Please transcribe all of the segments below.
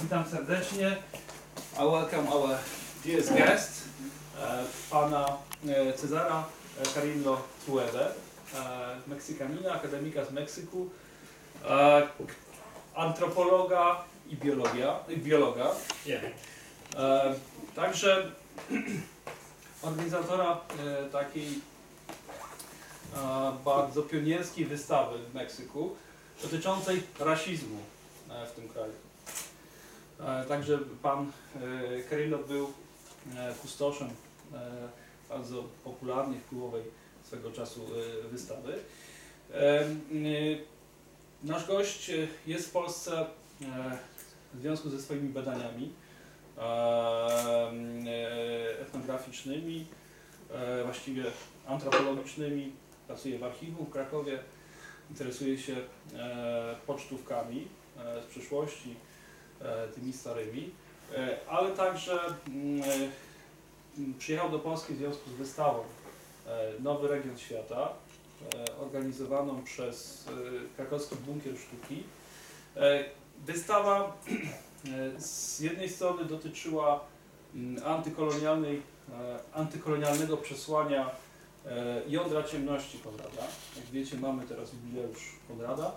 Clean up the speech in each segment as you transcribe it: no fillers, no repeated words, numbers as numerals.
Witam serdecznie. I welcome our dearest guest, pana Césara Carillo Truebę, Meksykanina, akademika z Meksyku, antropologa i biologa. Także organizatora takiej bardzo pionierskiej wystawy w Meksyku dotyczącej rasizmu w tym kraju. Także pan Carillo był kustoszem bardzo popularnej, wpływowej swego czasu wystawy. Nasz gość jest w Polsce w związku ze swoimi badaniami etnograficznymi, właściwie antropologicznymi. Pracuje w archiwum w Krakowie, interesuje się pocztówkami z przeszłości, tymi starymi, ale także przyjechał do Polski w związku z wystawą Nowy Region Świata, organizowaną przez krakowski bunkier sztuki. Wystawa z jednej strony dotyczyła antykolonialnego przesłania jądra ciemności Konrada. Jak wiecie, mamy teraz jubileusz Konrada,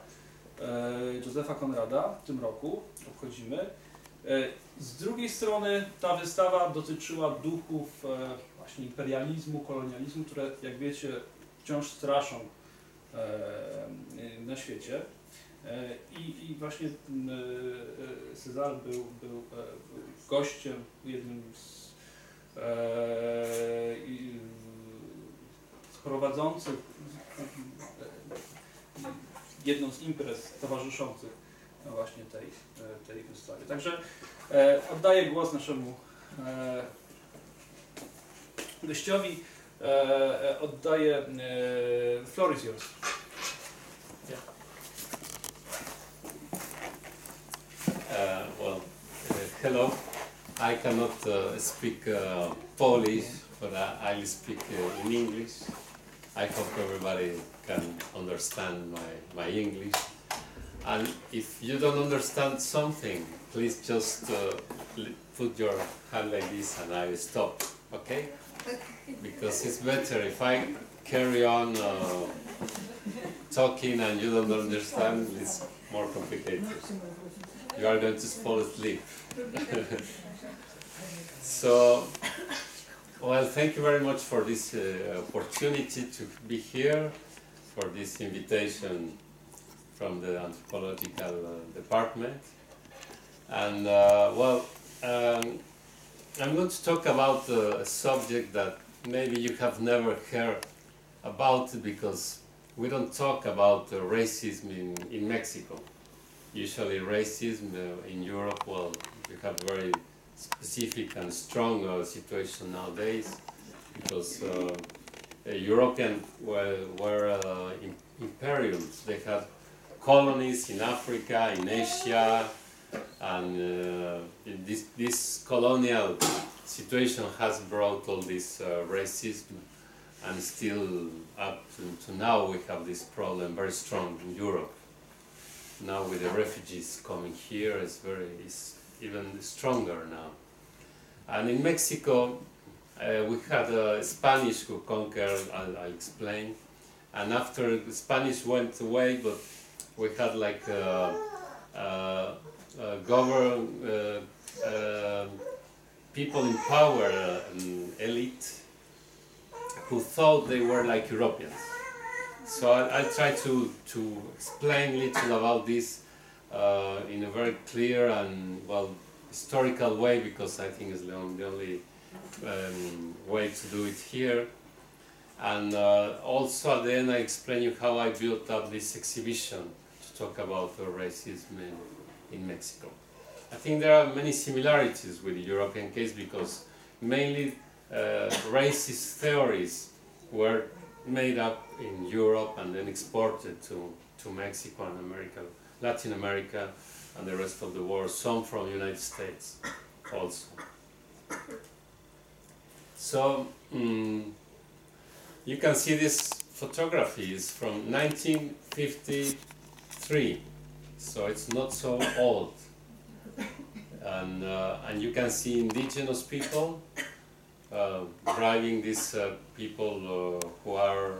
Józefa Konrada w tym roku obchodzimy. Z drugiej strony ta wystawa dotyczyła duchów właśnie imperializmu, kolonializmu, które, jak wiecie, wciąż straszą na świecie. I właśnie César był gościem jednym z prowadzących jedną z imprez towarzyszących właśnie tej wystawie. Także oddaję głos naszemu gościowi. Oddaję floor is yours. Hello. I cannot speak Polish, but I'll speak in English. I hope everybody can understand my English. And if you don't understand something, please just put your hand like this and I will stop, okay? Because it's better if I carry on talking and you don't understand, it's more complicated. You are going to fall asleep. So, well, thank you very much for this opportunity to be here, for this invitation from the anthropological department. And I'm going to talk about a subject that maybe you have never heard about, because we don't talk about racism in Mexico. Usually racism in Europe, well, we have very specific and strong situation nowadays, because Europeans were imperiums. They had colonies in Africa, in Asia, and this colonial situation has brought all this racism, and still up to now we have this problem very strong in Europe. Now with the refugees coming here, it's even stronger now. And in Mexico, we had Spanish who conquered, I explained, and after the Spanish went away, but we had like people in power, elite, who thought they were like Europeans. So I'll try to explain a little about this in a very clear and, well, historical way, because I think it's the only way to do it here. And also at the end I explain you how I built up this exhibition to talk about racism in Mexico. I think there are many similarities with the European case, because mainly racist theories were made up in Europe and then exported to Mexico and Latin America and the rest of the world, some from the United States also. So you can see this photography is from 1953, so it's not so old. and you can see indigenous people driving these people who are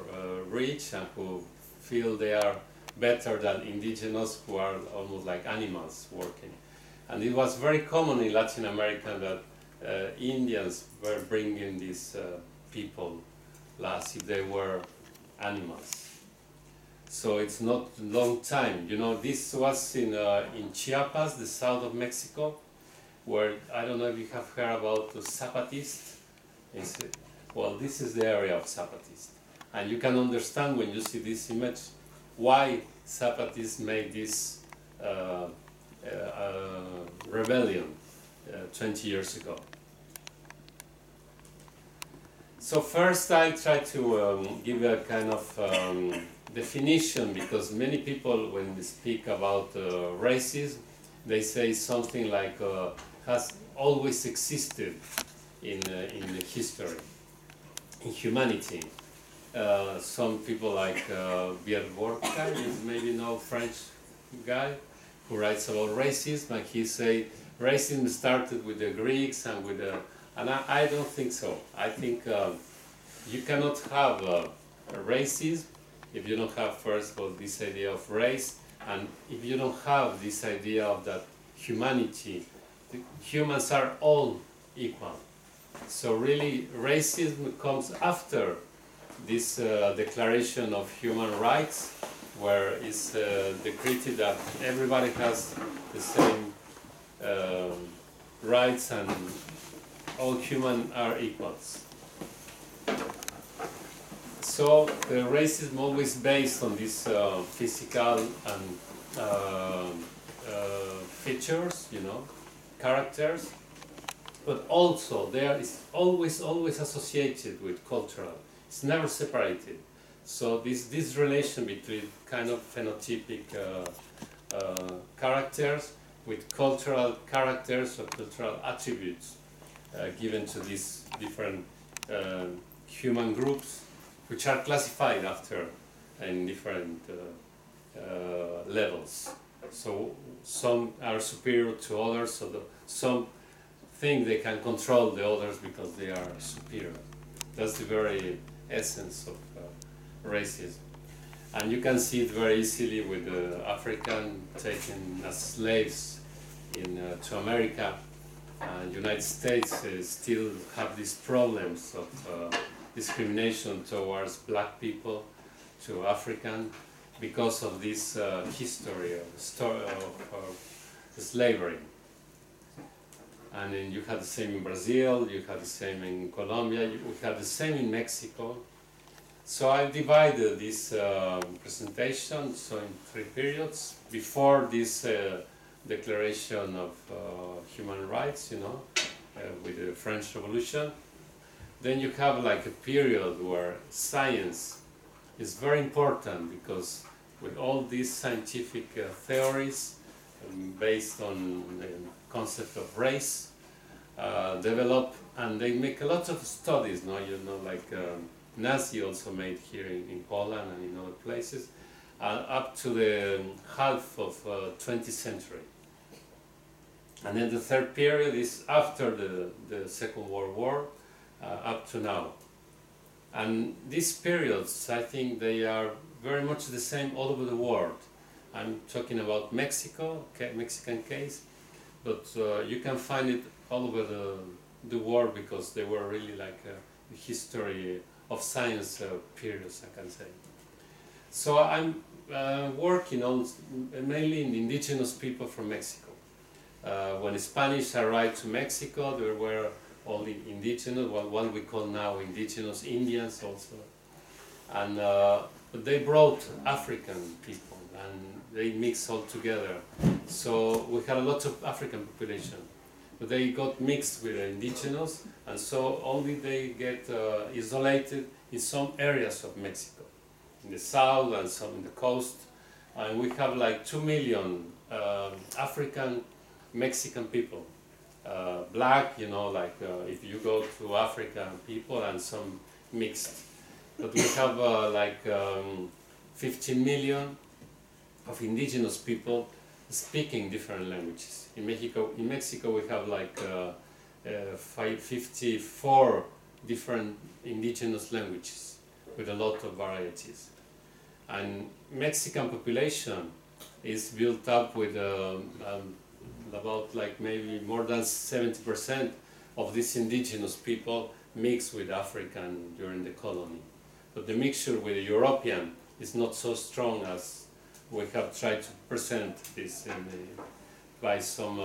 rich and who feel they are better than indigenous who are almost like animals working. And it was very common in Latin America that Indians were bringing these people as if they were animals. So it's not a long time. You know, this was in Chiapas, the south of Mexico, where, I don't know if you have heard about the Zapatists. Well, this is the area of Zapatists. And you can understand when you see this image why Zapatists made this rebellion 20 years ago. So first I try to give a kind of definition, because many people, when they speak about racism, they say something like has always existed in history, in humanity. Some people like Pierre Bourdieu, you maybe know, French guy who writes about racism, and he say racism started with the Greeks and with the, and I don't think so. I think you cannot have racism if you don't have, first of all, this idea of race, and if you don't have this idea of that humanity, the humans are all equal. So really, racism comes after this Declaration of Human Rights, where it's decreed that everybody has the same rights and all humans are equals. So the racism always based on these physical and features, you know, characters, but also there is always associated with cultural. It's never separated. So this relation between kind of phenotypic characters with cultural characters or cultural attributes given to these different human groups, which are classified after in different levels. So some are superior to others, so some think they can control the others because they are superior. That's the very essence of racism. And you can see it very easily with the African taken as slaves to America. United States still have these problems of discrimination towards black people, to African, because of this history of slavery. And then you had the same in Brazil, you had the same in Colombia, we had the same in Mexico. So I divided this presentation in 3 periods. Before this Declaration of Human Rights, you know, with the French Revolution, then you have like a period where science is very important, because with all these scientific theories based on the concept of race develop, and they make a lot of studies, no? You know, like Nazi also made here in Poland and in other places, up to the half of 20th century. And then the third period is after the Second World War, up to now. And these periods, I think they are very much the same all over the world. I'm talking about Mexico, Mexican case, but you can find it all over the world, because they were really like a history of science periods, I can say. So I'm working on mainly in indigenous people from Mexico. When the Spanish arrived to Mexico, there were only indigenous, what we call now indigenous Indians also. And but they brought African people and they mixed all together. So we had a lot of African population, but they got mixed with the indigenous, and so only they get isolated in some areas of Mexico, in the south and some in the coast. And we have like 2 million African Mexican people. Black, you know, like if you go to African people, and some mixed. But we have like 15 million of indigenous people, speaking different languages. In Mexico we have like 54 different indigenous languages with a lot of varieties. And Mexican population is built up with about like maybe more than 70% of these indigenous people mixed with African during the colony. But the mixture with the European is not so strong as we have tried to present this by some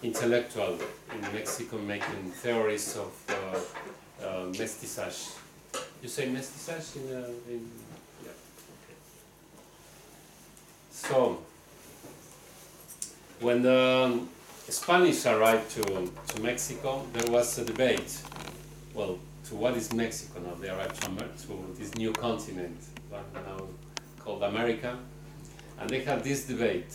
intellectual in Mexico making theories of mestiçage. You say mestiçage yeah, okay. So, when the Spanish arrived to Mexico, there was a debate. Well, to what is Mexico now? They arrived to this new continent, now called America, and they had this debate.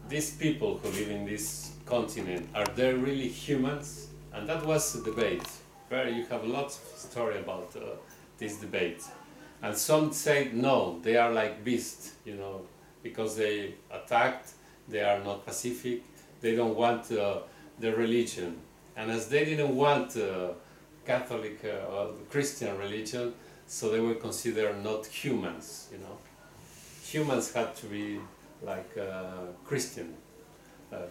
These people who live in this continent, are they really humans? And that was the debate. Where you have lots of story about this debate. And some said no, they are like beasts, you know, because they attacked, they are not pacific, they don't want the religion. And as they didn't want Catholic or Christian religion, so they were considered not humans, you know. Humans had to be like Christian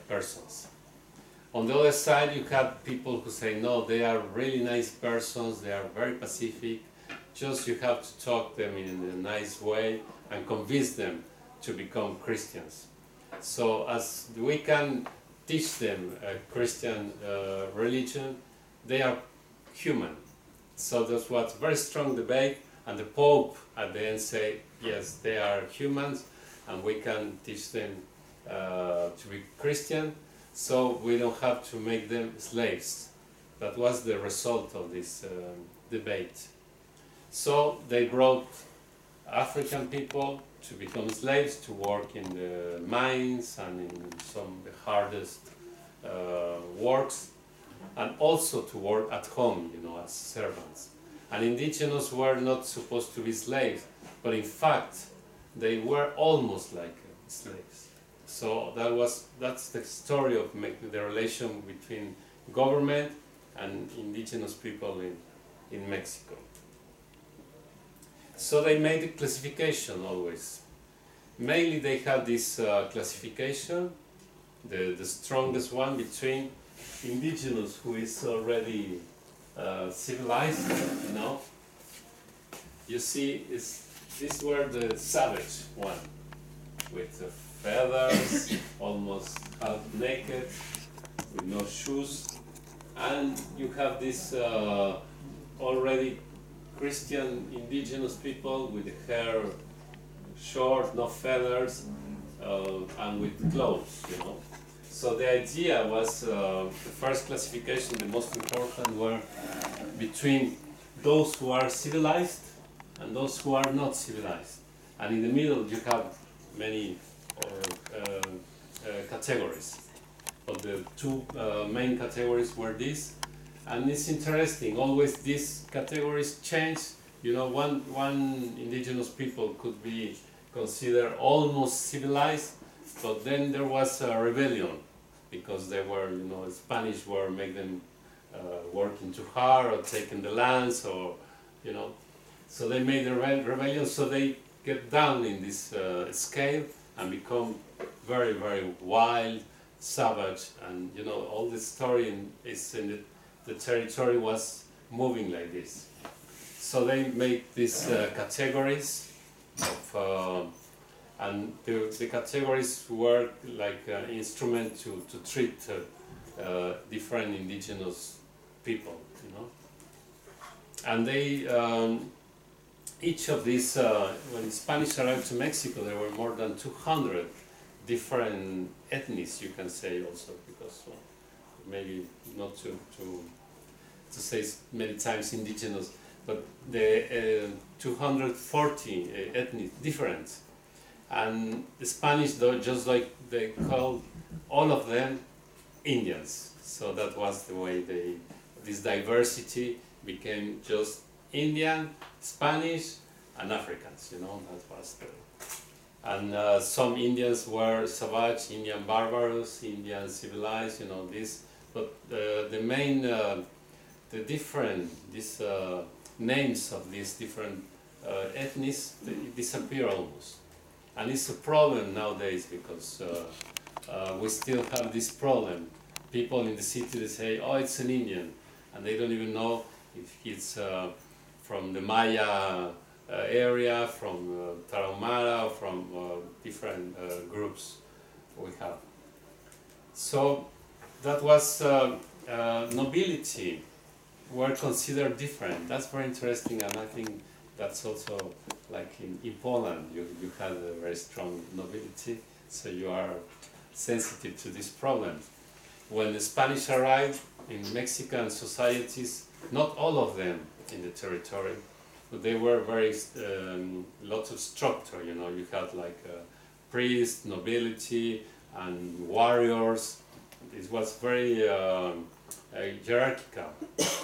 persons. On the other side, you have people who say, no, they are really nice persons, they are very pacific, just you have to talk them in a nice way and convince them to become Christians. So as we can teach them a Christian religion, they are human. So that's what's very strong debate, and the Pope at the end say, yes, they are humans, and we can teach them to be Christian, so we don't have to make them slaves. That was the result of this debate. So they brought African people to become slaves, to work in the mines and in some of the hardest works, and also to work at home, you know, as servants. And indigenous were not supposed to be slaves, but in fact, they were almost like slaves. So that's the story of the relation between government and indigenous people in Mexico. So they made a classification always. Mainly they had this classification, the strongest one between indigenous, who is already civilized, you know. You see, these were the savage one, with the feathers, almost half naked, with no shoes. And you have this already Christian indigenous people with the hair short, no feathers, and with clothes, you know. So the idea was, the first classification, the most important, were between those who are civilized and those who are not civilized. And in the middle you have many categories. But the two main categories were these. And it's interesting, always these categories change. You know, one indigenous people could be considered almost civilized, but then there was a rebellion because they were, you know, Spanish were make them working too hard or taking the lands, or, you know, so they made a rebellion, so they get down in this scale and become very, very wild, savage, and, you know, all this story is in the territory was moving like this. So they made these categories of, and the categories were like an instrument to treat different indigenous people, you know. And they, each of these, when Spanish arrived to Mexico, there were more than 200 different ethnies, you can say also, because maybe not to say many times indigenous, but the 240 ethnic different. And the Spanish, though, just like they called all of them Indians. So that was the way this diversity became just Indian, Spanish, and Africans, you know, that was And some Indians were savage, Indian barbarous, Indian civilized, you know this. But the main, the different, these names of these different ethnies, they disappear almost. And it's a problem nowadays because we still have this problem. People in the city, they say, oh, it's an Indian, and they don't even know if it's from the Maya area, from Tarahumara, from different groups we have. So that was nobility were considered different. That's very interesting, and I think that's also like in Poland, you had a very strong nobility, so you are sensitive to these problems. When the Spanish arrived in Mexican societies, not all of them in the territory, but they were very lots of structure. You know, you had like priests, nobility, and warriors. It was very hierarchical,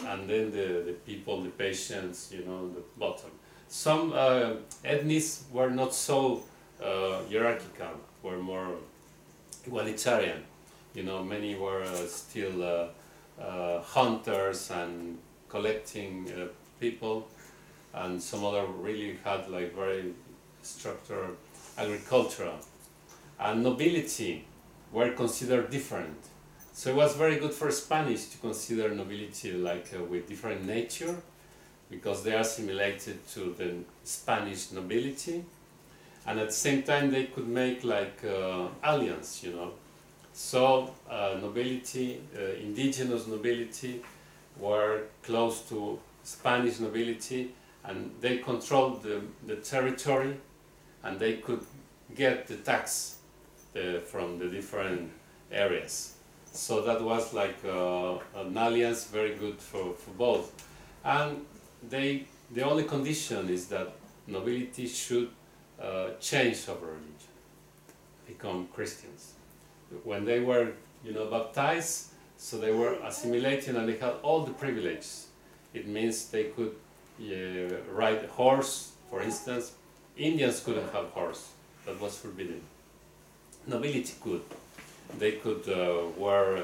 and then the people, the patients, you know, the bottom. Some ethnies were not so hierarchical, were more egalitarian. You know, many were still hunters and collecting people, and some other really had like very structured agricultural. And nobility were considered different. So it was very good for Spanish to consider nobility like with different nature, because they assimilated to the Spanish nobility, and at the same time they could make like alliance, you know. So nobility, indigenous nobility, were close to Spanish nobility, and they controlled the territory, and they could get the tax from the different areas. So that was like an alliance very good for both. And the only condition is that nobility should change of religion, become Christians. When they were, you know, baptized, so they were assimilating and they had all the privileges. It means they could ride a horse, for instance. Indians couldn't have horse, that was forbidden. Nobility could. They could wear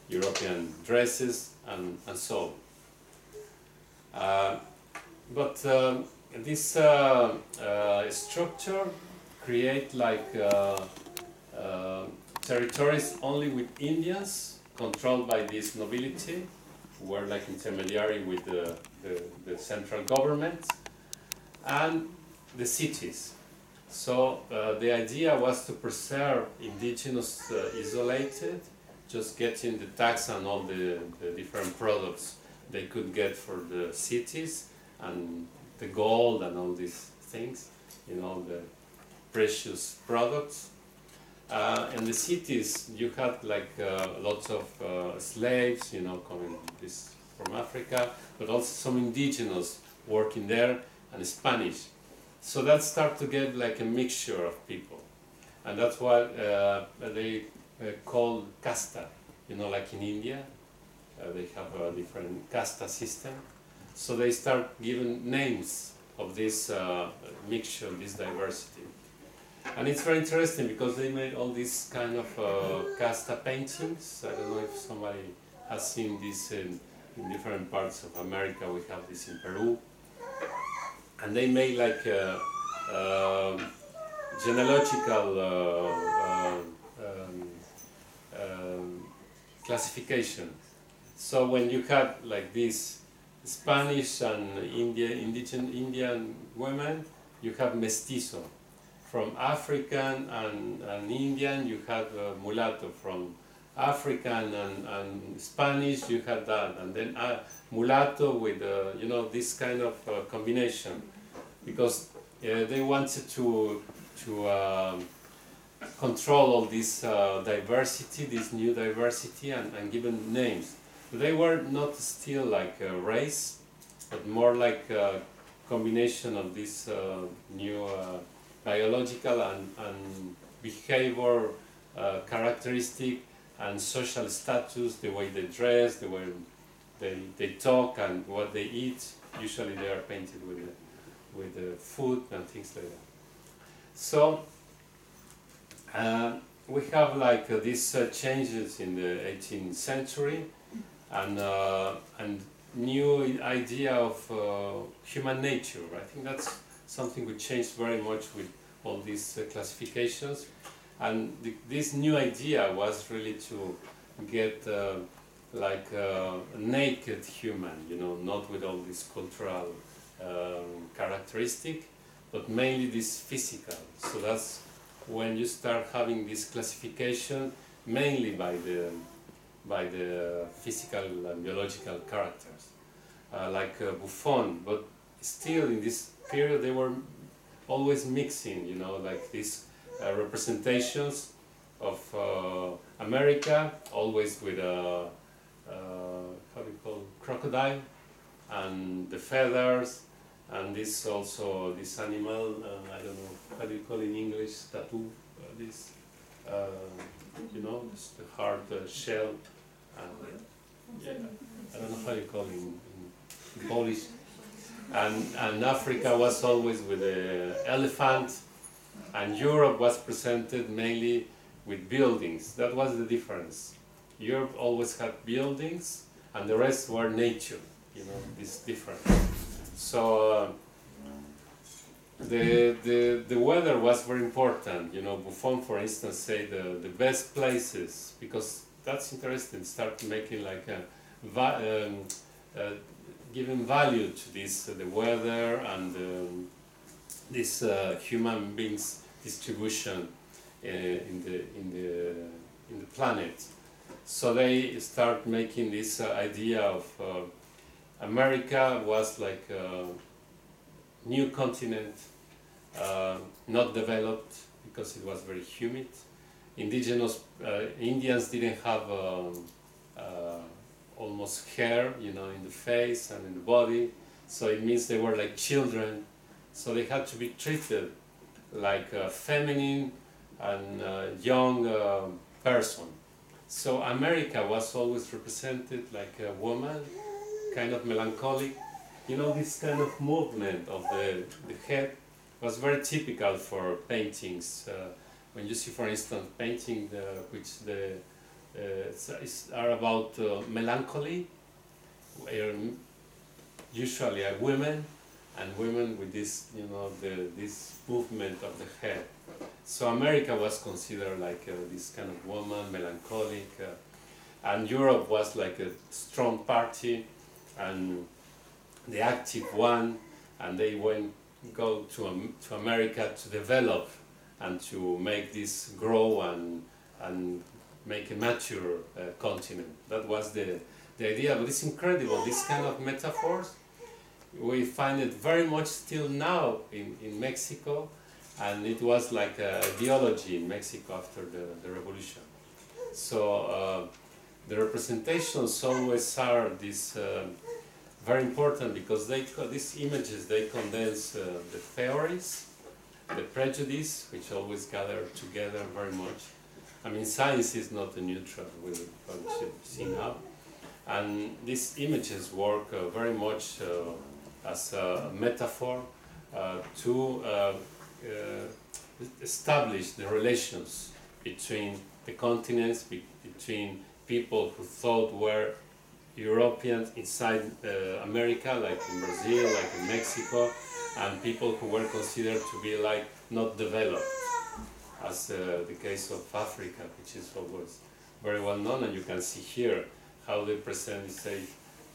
European dresses and so on. But this structure create like territories only with Indians, controlled by this nobility, who were like intermediary with the central government, and the cities. So the idea was to preserve indigenous isolated, just getting the tax and all the different products they could get for the cities, and the gold and all these things, you know, the precious products. In the cities, you had like lots of slaves, you know, coming from Africa, but also some indigenous working there, and Spanish. So that started to get like a mixture of people, and that's why they call casta. You know, like in India, they have a different casta system. So they start giving names of this mixture, this diversity. And it's very interesting because they made all these kind of casta paintings. I don't know if somebody has seen this in different parts of America. We have this in Peru. And they made like a genealogical classification. So when you had like this Spanish and indigenous Indian women, you have mestizo. From African and Indian, you had mulatto. From African and Spanish, you had that, and then mulatto with you know, this kind of combination, because they wanted to control all this diversity, this new diversity, and given names. They were not still like a race, but more like a combination of this new biological and behavior characteristic and social status, the way they dress, the way they talk, and what they eat. Usually they are painted with food and things like that. So we have like these changes in the 18th century, and new idea of human nature. I think that's something we changed very much with all these classifications, and this new idea was really to get like a naked human, you know, not with all these cultural characteristic, but mainly this physical. So that's when you start having this classification mainly by the physical and biological characters, like Buffon. But still, in this period, they were always mixing, you know, like these representations of America, always with a how do you call it? Crocodile, and the feathers, and this also this animal. I don't know how do you call it in English. Tattoo. This. You know, this, the hard shell. Yeah, I don't know how you call it in Polish. And Africa was always with the elephant, and Europe was presented mainly with buildings. That was the difference. Europe always had buildings, and the rest were nature. You know, this difference. So the weather was very important. You know, Buffon, for instance, say the best places, because that's interesting. Start making like giving value to this the weather and this human beings distribution in the planet. So they start making this idea of America was like a new continent, not developed because it was very humid. Indigenous Indians didn't have almost hair, you know, in the face and in the body, so it means they were like children. So they had to be treated like a feminine and young person. So America was always represented like a woman, kind of melancholic. You know, this kind of movement of the head was very typical for paintings. When you see, for instance, painting which are about melancholy, usually are women, and women with this, you know, this movement of the head. So America was considered like this kind of woman, melancholic, and Europe was like a strong party and the active one, and they go to America to develop and to make this grow and make a mature continent. That was the idea. But it's incredible, this kind of metaphors. We find it very much still now in Mexico, and it was like an ideology in Mexico after the revolution. So the representations always are this very important, because these images, they condense the theories, the prejudice, which always gather together very much. I mean, science is not a neutral with what we should see now. And these images work very much as a metaphor to establish the relations between the continents, between people who thought were Europeans inside America, like in Brazil, like in Mexico, and people who were considered to be like not developed, as the case of Africa, which is always very well known. And you can see here how they present, say,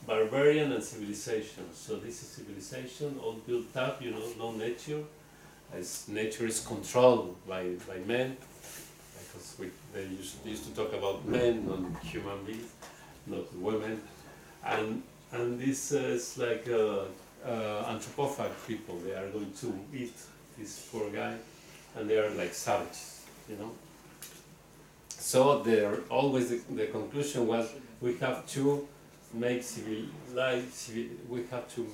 barbarian and civilization. So this is civilization, all built up, you know, no nature, as nature is controlled by men, because they used to talk about men, not human beings, not women, and this is like anthropophag people. They are going to eat this poor guy, and they are like savages, you know. So always the conclusion was, we have to make we have to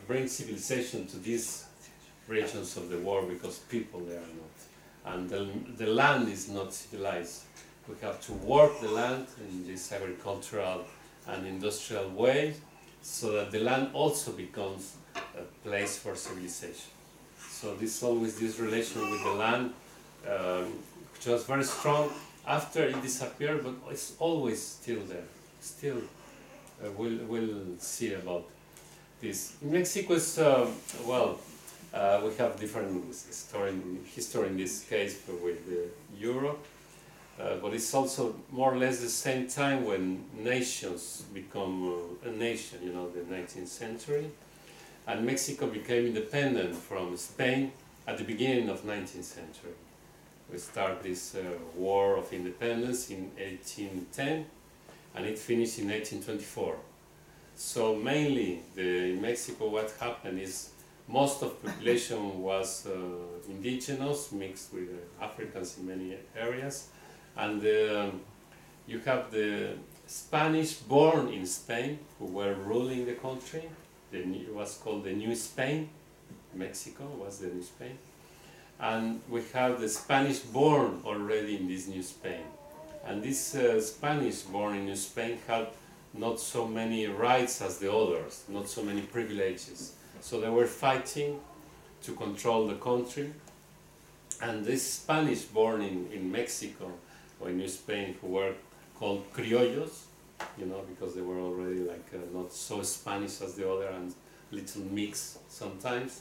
bring civilization to these regions of the world, because people they are not, and the land is not civilized. We have to work the land in this agricultural and industrial way, so that the land also becomes a place for civilization. So this always this relation with the land, which was very strong after it disappeared, but it's always still there. Still, we'll see about this. In Mexico, is well, we have different history in this case with Europe, but it's also more or less the same time when nations become a nation. You know, the 19th century. And Mexico became independent from Spain at the beginning of 19th century. We start this war of independence in 1810, and it finished in 1824. So mainly in Mexico what happened is most of the population was indigenous, mixed with Africans in many areas, and you have the Spanish born in Spain who were ruling the country. It was called the New Spain. Mexico was the New Spain. And we have the Spanish born already in this New Spain. And this Spanish born in New Spain had not so many rights as the others, not so many privileges. So they were fighting to control the country. And this Spanish born in Mexico or in New Spain, who were called criollos, you know, because they were already like not so Spanish as the other and little mix sometimes.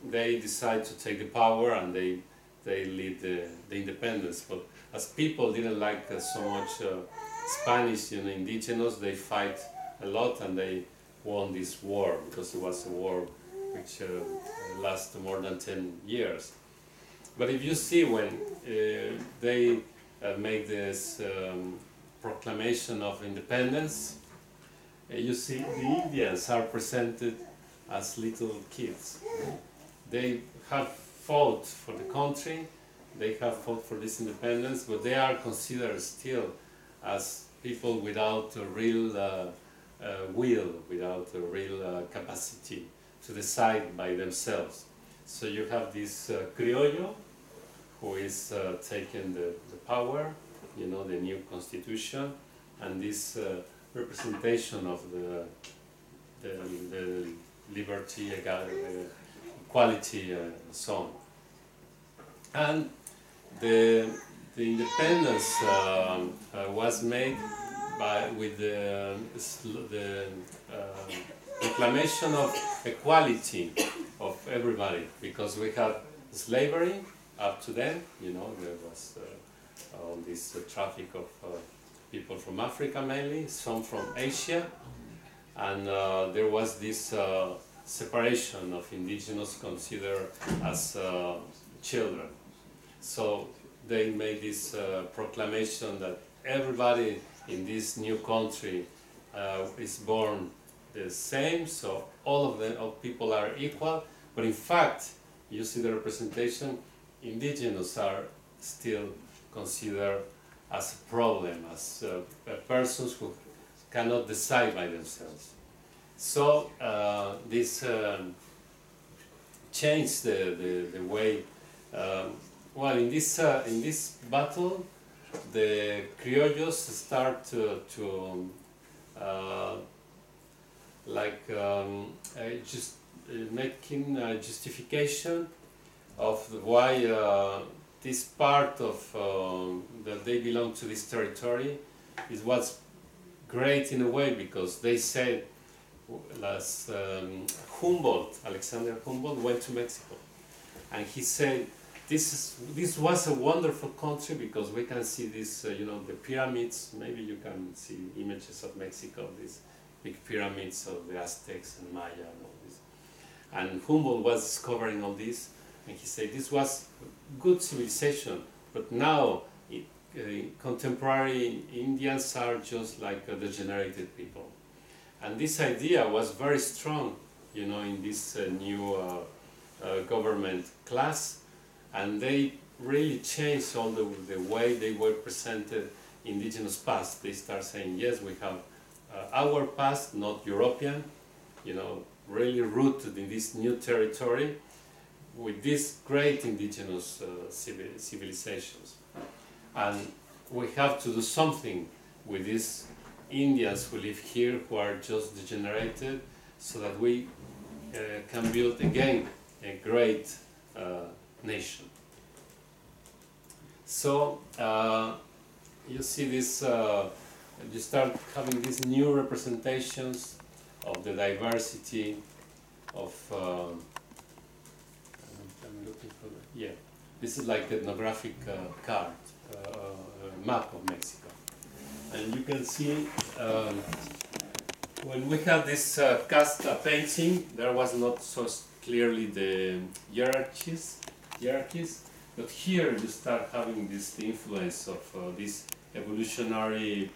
They decide to take the power and they lead the independence. But as people didn't like so much Spanish, you know, indigenous, they fight a lot and they won this war because it was a war which lasted more than 10 years. But if you see when they make this proclamation of independence, you see the Indians are presented as little kids. They have fought for the country, they have fought for this independence, but they are considered still as people without a real will, without a real capacity to decide by themselves. So you have this criollo who is taking the power, you know, the new constitution, and this representation of the liberty, equality, so on. And the independence was made with the proclamation of equality of everybody, because we had slavery up to then, you know, there was all this traffic of people from Africa mainly, some from Asia, and there was this separation of indigenous considered as children. So they made this proclamation that everybody in this new country is born the same, so all of the people are equal, but in fact, you see the representation, indigenous are still considered as a problem, as persons who cannot decide by themselves. So this changed the way. Well, in this battle, the criollos start to just making a justification of why this part of that they belong to this territory is what's great in a way, because they said, as Humboldt, Alexander Humboldt, went to Mexico, and he said, this was a wonderful country because we can see this, you know, the pyramids. Maybe you can see images of Mexico, these big pyramids of the Aztecs and Maya and all this. And Humboldt was discovering all this, and he said this was good civilization, but now contemporary Indians are just like degenerated people. And this idea was very strong, you know, in this new government class, and they really changed all the way they were presented indigenous past. They start saying, yes, we have our past, not European, you know, really rooted in this new territory with these great indigenous civilizations. And we have to do something with these Indians who live here, who are just degenerated, so that we can build again a great nation. So you see this, you start having these new representations of the diversity of, I'm looking for the, yeah, this is like ethnographic card, map of Mexico. And you can see when we had this cast painting, there was not so clearly the hierarchies, but here you start having this influence of this evolutionary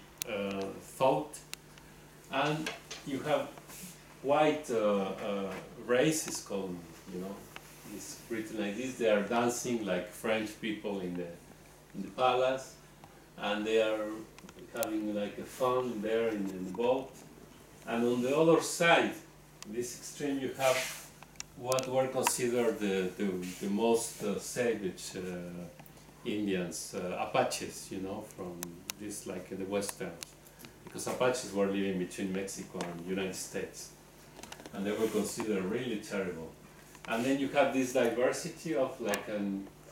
thought, and you have white races called, you know, it's written like this. They are dancing like French people in the palace, and they are having like a fun there in the boat. And on the other side, this extreme, you have what were considered the most savage Indians, Apaches, you know, from this, like the westerns, because Apaches were living between Mexico and the United States, and they were considered really terrible. And then you have this diversity of like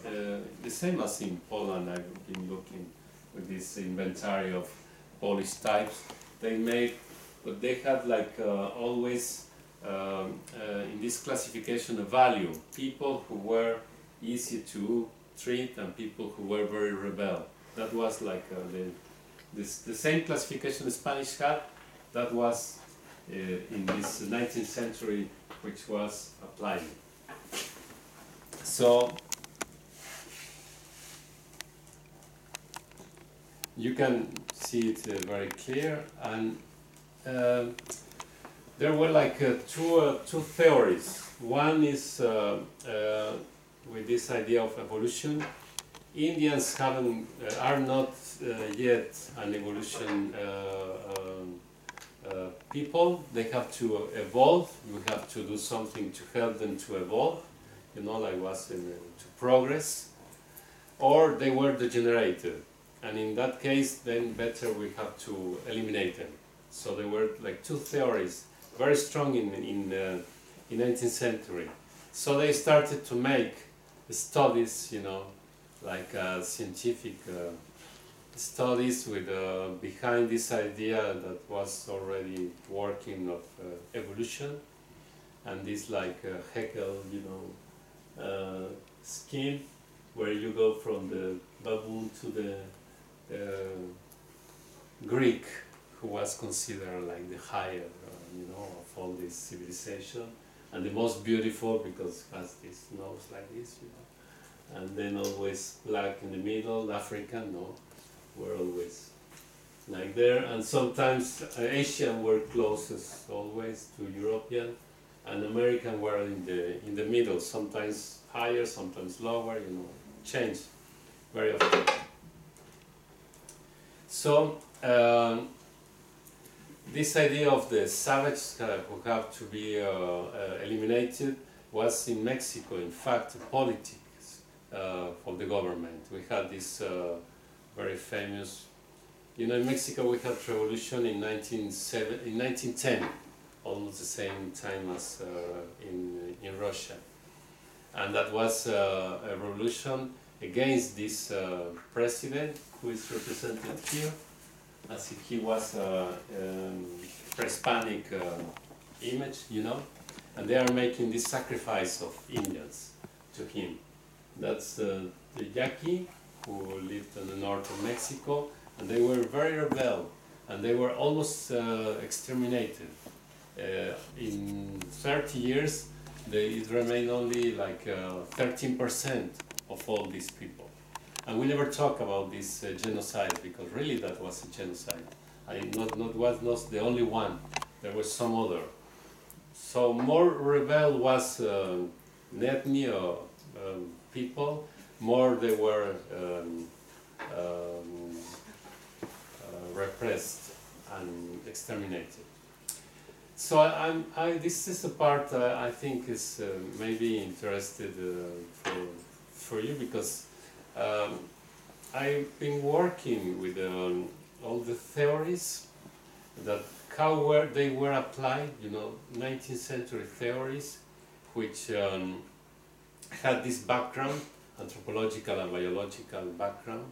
the same as in Poland. I've been looking with this inventory of Polish types. They made, but they had like always in this classification a value: people who were easy to treat and people who were very rebel. That was like the same classification the Spanish had. That was in this 19th century, which was applied. So you can see it very clear, and there were like two theories. One is with this idea of evolution. Indians haven't are not yet an evolution people. They have to evolve. We have to do something to help them to evolve. You know, like was to progress. Or they were degenerated, and in that case, then better we have to eliminate them. So there were like two theories, very strong in 19th century. So they started to make studies, you know, like scientific studies with behind this idea that was already working of evolution, and this like Haeckel, you know, scheme, where you go from the baboon to the Greek, who was considered like the higher, you know, of all this civilization, and the most beautiful because it has this nose like this, you know, and then always black in the middle. African, no, were always like there, and sometimes Asian were closest always to European, and American were in the middle, sometimes higher, sometimes lower, you know, change very often. So this idea of the savage who have to be eliminated was in Mexico, in fact, politics of the government. We had this very famous, you know, in Mexico we had revolution in 1910, almost the same time as in Russia. And that was a revolution against this president, who is represented here, as if he was a pre-Hispanic image, you know, and they are making this sacrifice of Indians to him. That's the Yaqui, who lived in the north of Mexico, and they were very rebel, and they were almost exterminated. In 30 years, it remained only like 13% of all these people. And we never talk about this genocide, because really that was a genocide. Was not the only one. There was some other. So more rebel was ethnic people, more they were repressed and exterminated. So this is a part I think is maybe interested for you, because I've been working with all the theories that they were applied, you know, 19th century theories, which had this background, anthropological and biological background,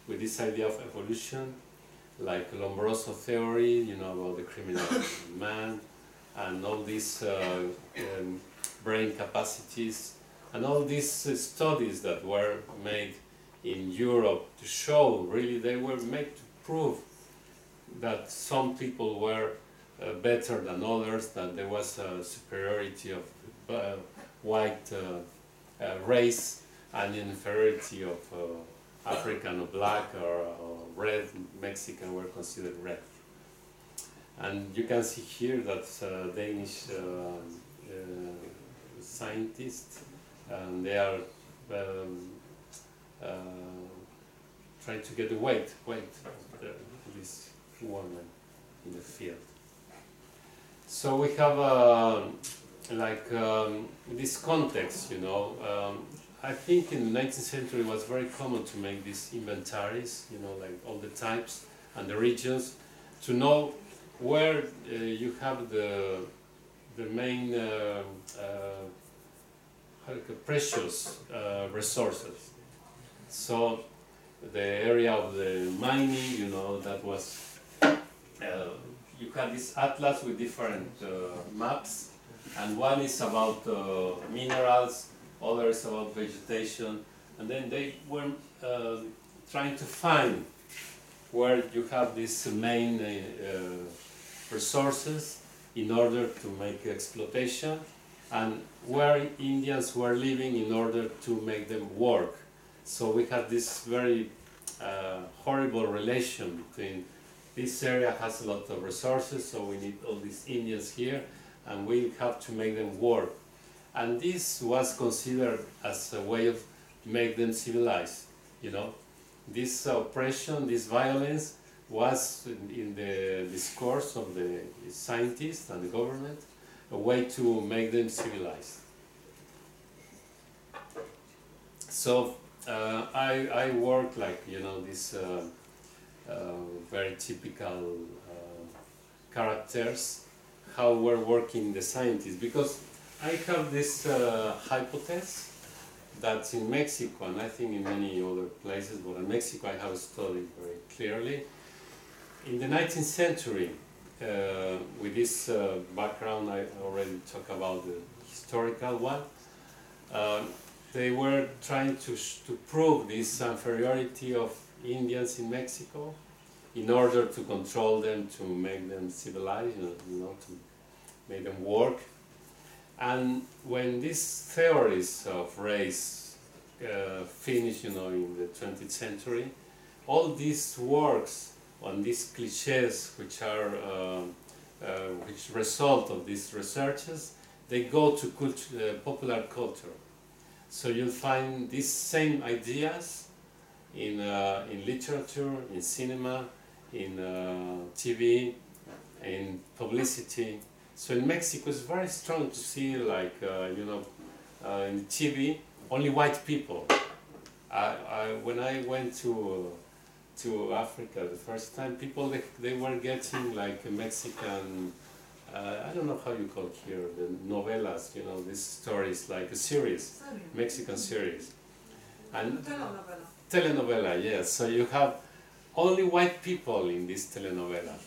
with this idea of evolution, like Lombroso theory, you know, about the criminal man, and all these brain capacities, and all these studies that were made in Europe to show, really, they were made to prove that some people were better than others, that there was a superiority of white race and inferiority of African or black or red. Mexican were considered red. And you can see here that Danish scientists, and they are trying to get the weight of this woman in the field. So we have this context, you know. I think in the 19th century it was very common to make these inventories, you know, like all the types and the regions, to know where you have the main precious resources. So the area of the mining, you know, that was, you had this atlas with different maps, and one is about minerals, other is about vegetation, and then they were trying to find where you have these main resources in order to make exploitation, and where Indians were living in order to make them work. So we had this very horrible relation between this area has a lot of resources, so we need all these Indians here, and we have to make them work. And this was considered as a way of make them civilized, you know. This oppression, this violence was in the discourse of the scientists and the government a way to make them civilized. So I work like, you know, this very typical characters, how we're working the scientists, because I have this hypothesis that in Mexico, and I think in many other places, but in Mexico I have studied very clearly, in the 19th century, with this background I already talked about the historical one, they were trying to prove this inferiority of Indians in Mexico in order to control them, to make them civilized, you know, to make them work. And when these theories of race finished, you know, in the 20th century, all these works on these cliches, which are which result of these researches, they go to popular culture. So you'll find these same ideas in literature, in cinema, in TV, in publicity. So in Mexico, it's very strong to see, like, you know, in TV, only white people. When I went to Africa the first time, people, they were getting like a Mexican, I don't know how you call it here, the novelas, you know, these stories, like a series, Mexican series. And telenovela, yes. So you have only white people in this telenovela.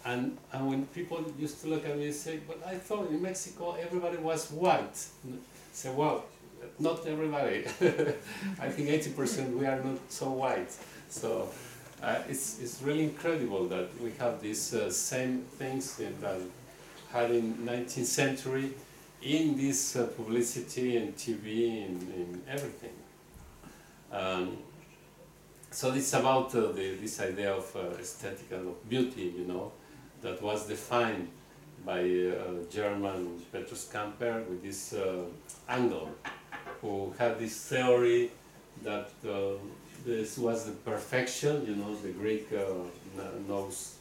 And when people used to look at me and say, but I thought in Mexico everybody was white. I say, well, not everybody. I think 80% we are not so white. So it's really incredible that we have these same things that had in 19th century in this publicity and TV and in everything. So it's about this idea of aesthetic and of beauty, you know, that was defined by German Petrus Camper with this angle, who had this theory that this was the perfection, you know, the Greek nose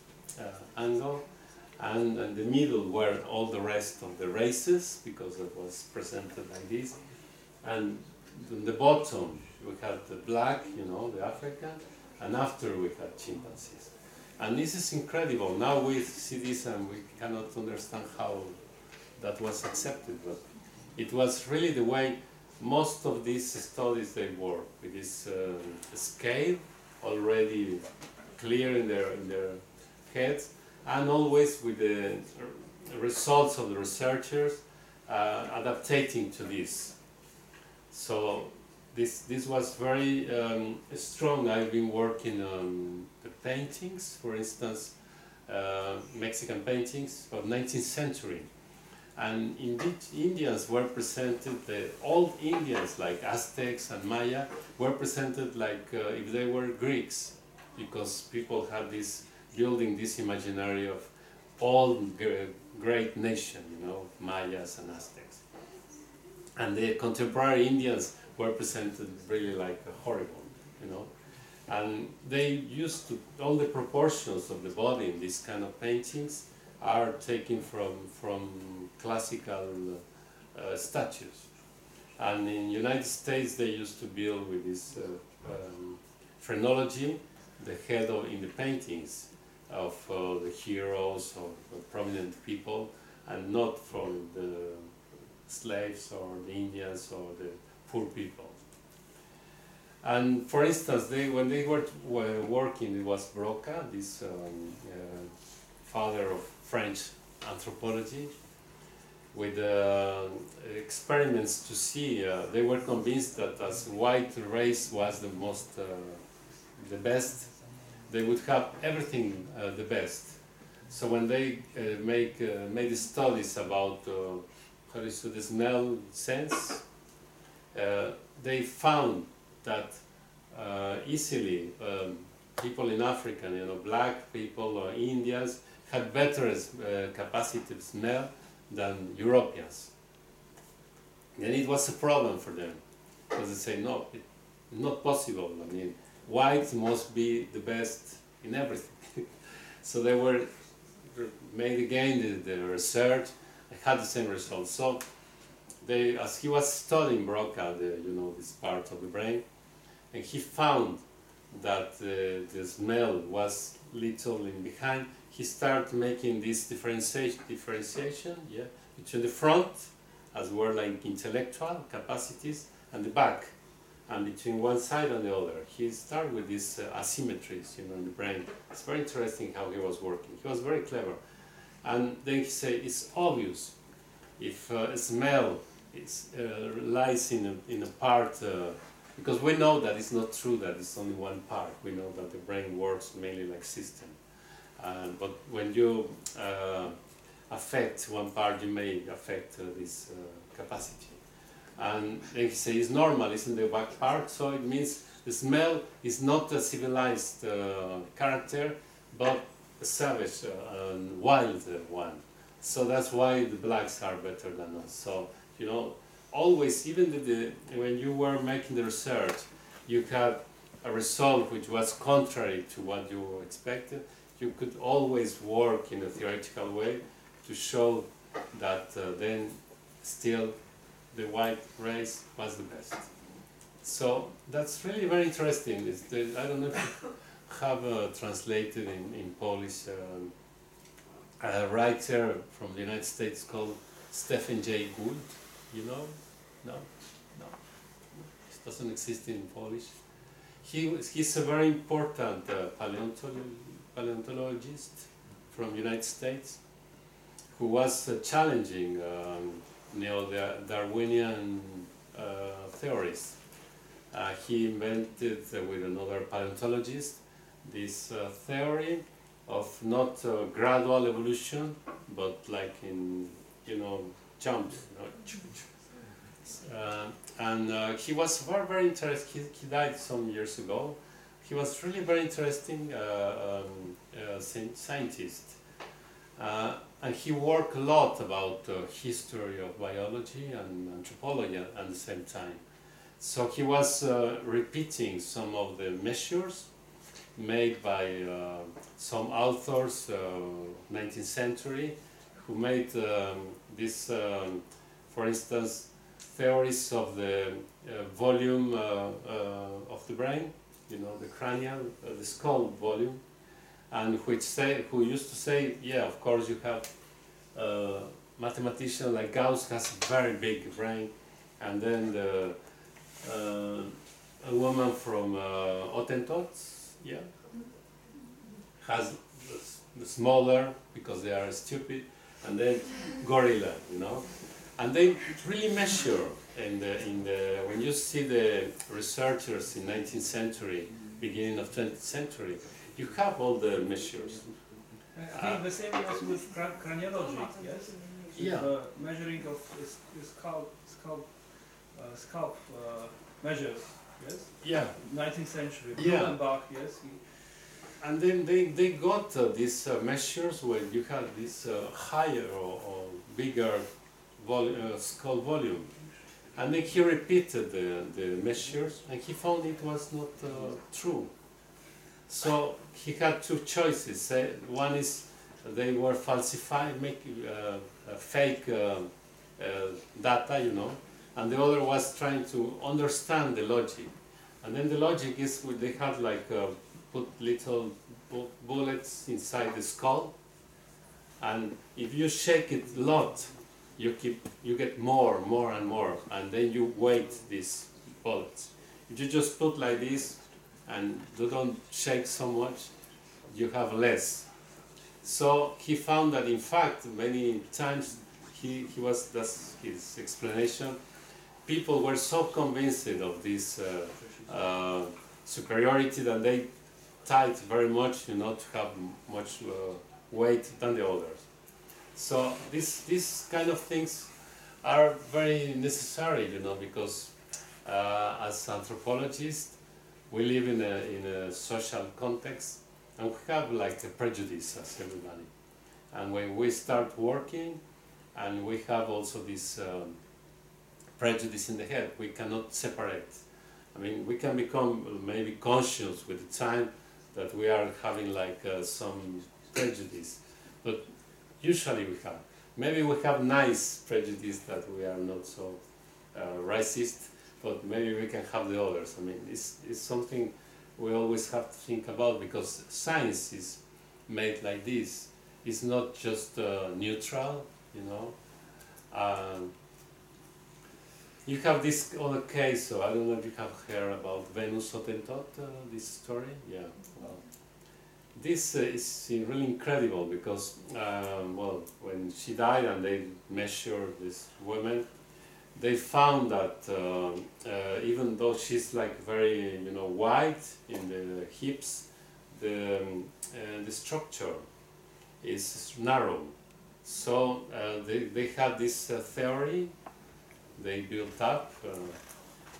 angle, and the middle were all the rest of the races, because it was presented like this, and in the bottom we had the black, you know, the African, and after we had chimpanzees. And this is incredible. Now we see this and we cannot understand how that was accepted, but it was really the way most of these studies they work with this scale already clear in their heads, and always with the results of the researchers adapting to this. So this was very strong. I've been working on the paintings, for instance, Mexican paintings of 19th century. And indeed, Indians were presented, the old Indians like Aztecs and Maya were presented like if they were Greeks, because people had this, building this imaginary of all great nation, you know, Mayas and Aztecs. And the contemporary Indians were presented really like horrible, you know. And they used to, all the proportions of the body in these kind of paintings are taken from classical statues. And in United States they used to build with this phrenology, the head of, in the paintings of the heroes of prominent people, and not from the slaves or the Indians or the poor people. And for instance, when they were working, it was Broca, this father of French anthropology, with experiments to see, they were convinced that as white race was the most, the best, they would have everything the best. So when they made studies about how is the smell sense, they found that easily people in Africa, you know, black people or Indians, had better capacity to smell than Europeans. And it was a problem for them, because they say, no, it's not possible. I mean, white must be the best in everything. So they were made again the research, had the same results. So they, as he was studying Broca, you know, this part of the brain, and he found that the smell was little in behind, he started making this differentiation, yeah, between the front, as were like intellectual capacities, and the back, and between one side and the other. He started with these asymmetries, you know, in the brain. It's very interesting how he was working. He was very clever. And then he said, it's obvious if a smell lies in a part, because we know that it's not true that it's only one part. We know that the brain works mainly like system. But when you affect one part, you may affect this capacity. And then he says it's normal, it's in the back part, so it means the smell is not a civilized character, but a savage and wild one. So that's why the blacks are better than us. So, you know, always, even when you were making the research, you had a result which was contrary to what you expected. You could always work in a theoretical way to show that then still the white race was the best. So that's really very interesting. I don't know if you have translated in Polish a writer from the United States called Stephen Jay Gould. You know? No? No? It doesn't exist in Polish. He's a very important paleontologist from the United States who was challenging neo-Darwinian theories. He invented with another paleontologist this theory of not gradual evolution, but like in, you know, jumps. You know? And he was very, very interesting. He died some years ago. He was really very interesting scientist. And he worked a lot about history of biology and anthropology at the same time. So he was repeating some of the measures made by some authors, 19th century, who made this, for instance, theories of the volume of the brain, you know, the cranial, the skull volume, and who used to say, yeah, of course you have mathematician like Gauss has a very big brain, and then a woman from Hottentot, yeah, has the smaller because they are stupid, and then gorilla, you know, and they really measure. And when you see the researchers in 19th century, beginning of 20th century, you have all the measures. I think the same was with craniology, yes? Yeah. The measuring of scalp measures, yes? Yeah. 19th century, Yeah. Blumenbach, yes? And then they got these measures where you had this higher or bigger skull volume. And then he repeated the measures, and he found it was not true. So he had two choices. One is they were falsifying, making fake data, you know, and the other was trying to understand the logic. And then the logic is they had like put little bullets inside the skull, and if you shake it a lot, you get more and more, and then you weight these bullets. If you just put like this and you don't shake so much, you have less. So he found that in fact many times that's his explanation. People were so convinced of this superiority that they tied very much, you know, to have much weight than the others. So these kind of things are very necessary, you know, because as anthropologists we live in a social context, and we have like a prejudice as everybody. And when we start working, and we have also this prejudice in the head, we cannot separate. I mean, we can become maybe conscious with the time that we are having like some prejudice, but usually we have. Maybe we have nice prejudice that we are not so racist, but maybe we can have the others. I mean, it's something we always have to think about, because science is made like this. It's not just neutral, you know. You have this other case, so I don't know if you have heard about Venus Hottentot, this story. Yeah. Well, this is really incredible because, well, when she died and they measured this woman, they found that even though she's like very, you know, wide in the hips, the structure is narrow. So they had this theory they built up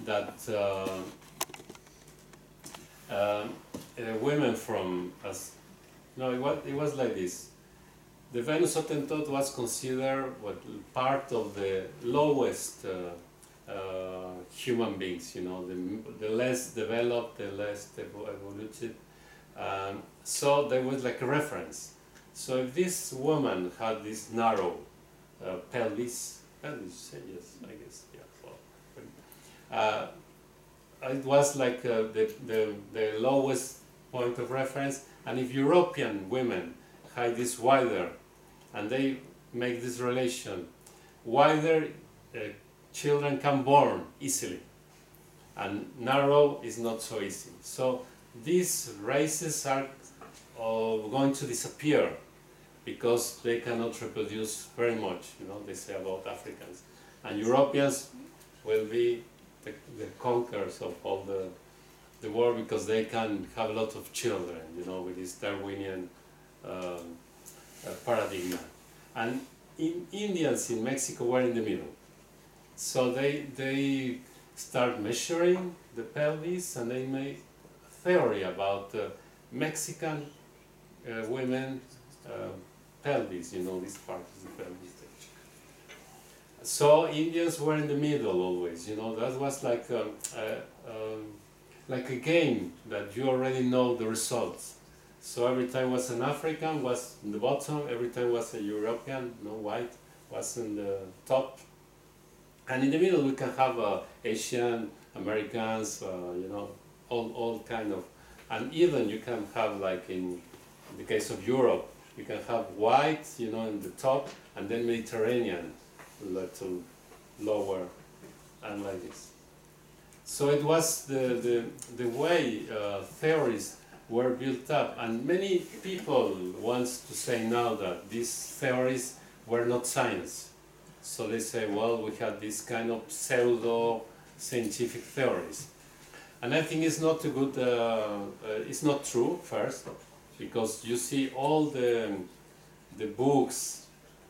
that women from it was like this. The Venus Hottentot was considered part of the lowest human beings, you know, the less developed, the less evoluted. So there was like a reference. So if this woman had this narrow pelvis, yes, I guess, yeah. Well, it was like the lowest point of reference, and if European women had this wider, and they make this relation, wider children can born easily, and narrow is not so easy. So these races are going to disappear because they cannot reproduce very much, you know, they say about Africans. And Europeans will be the conquerors of all the world because they can have a lot of children, you know, with this Darwinian paradigm. And Indians in Mexico were in the middle. So they start measuring the pelvis, and they made a theory about Mexican women pelvis, you know, this part is the pelvis. So Indians were in the middle always, you know, that was like a game that you already know the results. So every time was an African was in the bottom, every time was a European, no white, was in the top. And in the middle we can have Asian, Americans, you know, all kind of, and even you can have like in the case of Europe, you can have white, you know, in the top, and then Mediterranean, a little lower and like this. So it was the way theories were built up, and many people want to say now that these theories were not science. So they say, well, we have this kind of pseudo-scientific theories. And I think it's not a good, it's not true, first, because you see all the books,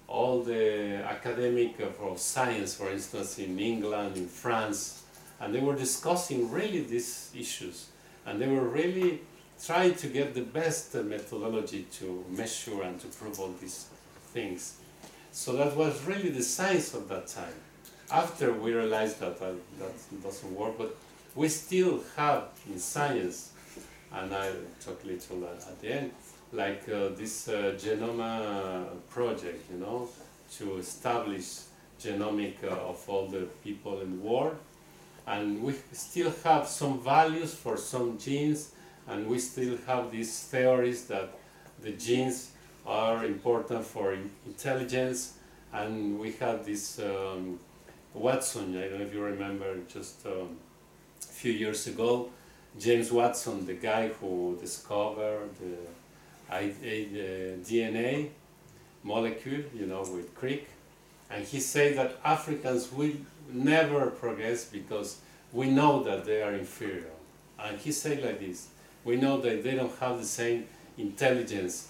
all the academic of science, for instance, in England, in France, and they were discussing really these issues, and they were really trying to get the best methodology to measure and to prove all these things. So that was really the science of that time. After we realized that that doesn't work, but we still have in science, and I'll talk a little at the end, like this genome project, you know, to establish genomic of all the people in the world. And we still have some values for some genes, and we still have these theories that the genes are important for intelligence. And we have this Watson, I don't know if you remember, just a few years ago, James Watson, the guy who discovered the DNA molecule, you know, with Crick, and he said that Africans will never progress because we know that they are inferior. And he said like this: we know that they don't have the same intelligence